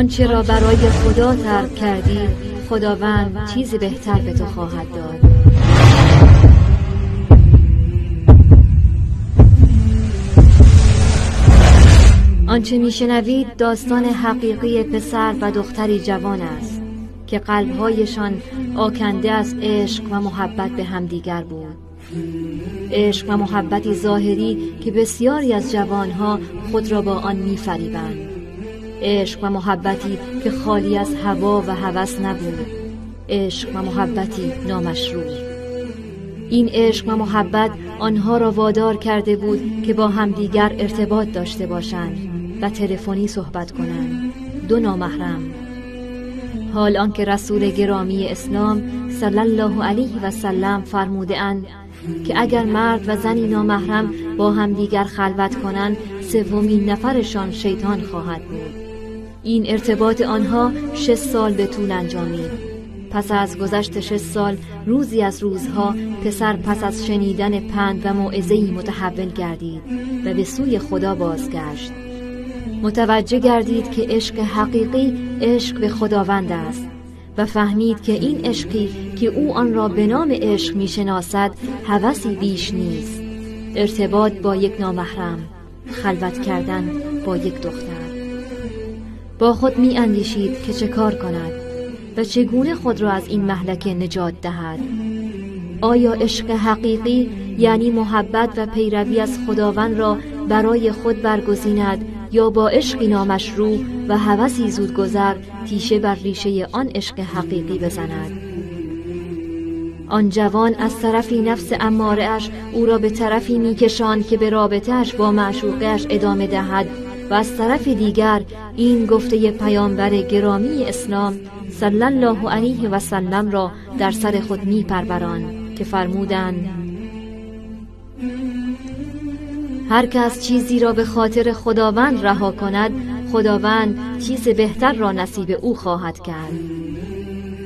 آنچه را برای خدا ترک کردی خداوند چیزی بهتر به تو خواهد داد. آنچه میشنوید داستان حقیقی پسر و دختری جوان است که قلبهایشان آکنده از عشق و محبت به همدیگر بود. عشق و محبتی ظاهری که بسیاری از جوانها خود را با آن می‌فریبند. عشق و محبتی که خالی از هوا و هوس نبود. عشق و محبتی نامشروع. این عشق و محبت آنها را وادار کرده بود که با همدیگر ارتباط داشته باشند و تلفنی صحبت کنند، دو نامحرم. حال آنکه رسول گرامی اسلام صلی الله علیه و سلم فرموده اند که اگر مرد و زنی نامحرم با همدیگر خلوت کنند، سومین نفرشان شیطان خواهد بود. این ارتباط آنها 6 سال به طول انجامید. پس از گذشت 6 سال روزی از روزها پسر پس از شنیدن پند و موعظه‌ای متحول گردید و به سوی خدا بازگشت. متوجه گردید که عشق حقیقی عشق به خداوند است و فهمید که این عشقی که او آن را به نام عشق میشناسد هوسی بیش نیست. ارتباط با یک نامحرم، خلوت کردن با یک دختر. با خود می اندیشید که چه کار کند و چگونه خود را از این مهلکه نجات دهد. آیا عشق حقیقی یعنی محبت و پیروی از خداوند را برای خود برگزیند یا با عشقی نامشروع و هوسی زودگذر تیشه بر ریشه آن عشق حقیقی بزند؟ آن جوان از طرفی نفس اماره‌اش او را به طرفی می‌کشاند که به رابطه‌اش با معشوقه‌اش ادامه دهد و از طرف دیگر این گفته پیامبر گرامی اسلام صلی الله علیه و سلم را در سر خود می‌پروراند که فرمودند هر کس چیزی را به خاطر خداوند رها کند، خداوند چیز بهتر را نصیب او خواهد کرد.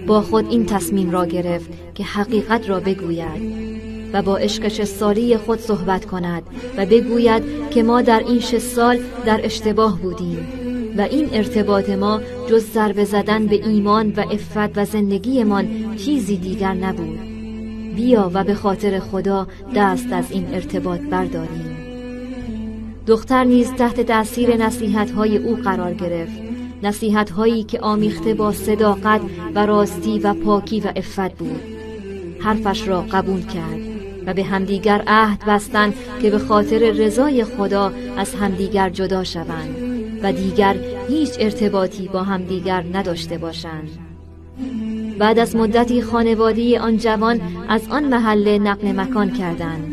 با خود این تصمیم را گرفت که حقیقت را بگوید و با عشق 6 سالی خود صحبت کند و بگوید که ما در این 6 سال در اشتباه بودیم و این ارتباط ما جز ضربه زدن به ایمان و عفت و زندگیمان چیزی دیگر نبود. بیا و به خاطر خدا دست از این ارتباط برداریم. دختر نیز تحت تأثیر نصیحت‌های او قرار گرفت، نصیحت‌هایی که آمیخته با صداقت و راستی و پاکی و عفت بود. حرفش را قبول کرد و به همدیگر عهد بستند که به خاطر رضای خدا از همدیگر جدا شوند و دیگر هیچ ارتباطی با همدیگر نداشته باشند. بعد از مدتی خانواده آن جوان از آن محله نقل مکان کردند.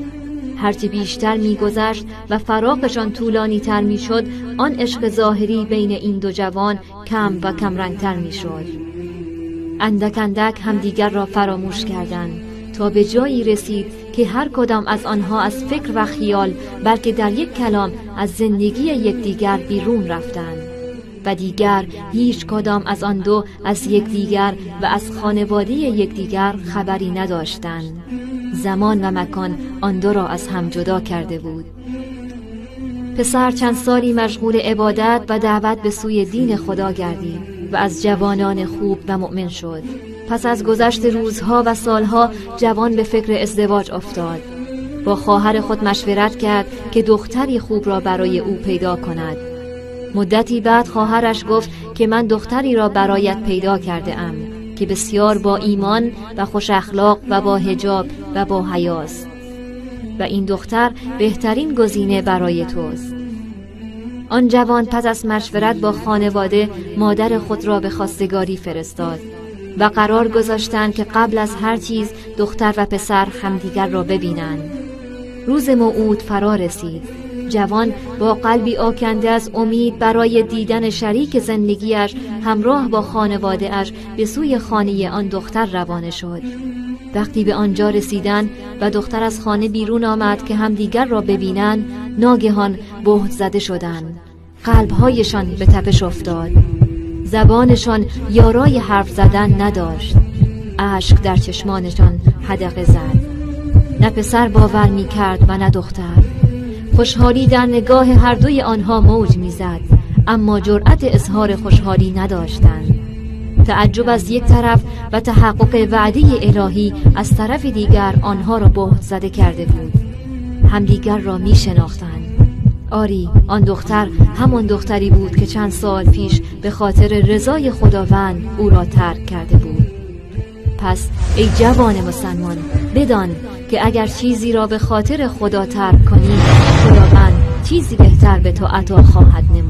هرچه بیشتر می‌گذشت و فراقشان طولانی تر می‌شد، آن عشق ظاهری بین این دو جوان کم و کم رنگتر می‌شد. اندک اندک همدیگر را فراموش کردند تا به جایی رسید که هر کدام از آنها از فکر و خیال بلکه در یک کلام از زندگی یکدیگر بیرون رفتند و دیگر هیچ کدام از آن دو از یکدیگر و از خانواده یکدیگر خبری نداشتند. زمان و مکان آن دو را از هم جدا کرده بود. پسر چند سالی مشغول عبادت و دعوت به سوی دین خدا گردید و از جوانان خوب و مؤمن شد. پس از گذشت روزها و سالها جوان به فکر ازدواج افتاد. با خواهر خود مشورت کرد که دختری خوب را برای او پیدا کند. مدتی بعد خواهرش گفت که من دختری را برایت پیدا کرده ام که بسیار با ایمان و خوش اخلاق و با حجاب و با حیاست و این دختر بهترین گزینه برای توست. آن جوان پس از مشورت با خانواده مادر خود را به خواستگاری فرستاد و قرار گذاشتند که قبل از هر چیز دختر و پسر همدیگر را ببینند. روز موعود فرا رسید. جوان با قلبی آکنده از امید برای دیدن شریک زندگیش همراه با خانواده اش به سوی خانه آن دختر روانه شد. وقتی به آنجا رسیدند و دختر از خانه بیرون آمد که همدیگر را ببینند، ناگهان بهت زده شدند. قلبهایشان به تپش افتاد. زبانشان یارای حرف زدن نداشت. اشک در چشمانشان حدقه زد. نه پسر باور می کرد و نه دختر. خوشحالی در نگاه هر دوی آنها موج می زد. اما جرأت اظهار خوشحالی نداشتند. تعجب از یک طرف و تحقق وعده الهی از طرف دیگر آنها را بهت زده کرده بود. همدیگر را می شناختند. آری، آن دختر همان دختری بود که چند سال پیش به خاطر رضای خداوند او را ترک کرده بود. پس ای جوان مسلمان، بدان که اگر چیزی را به خاطر خدا ترک کنی، خداوند چیزی بهتر به تو عطا خواهد نمود.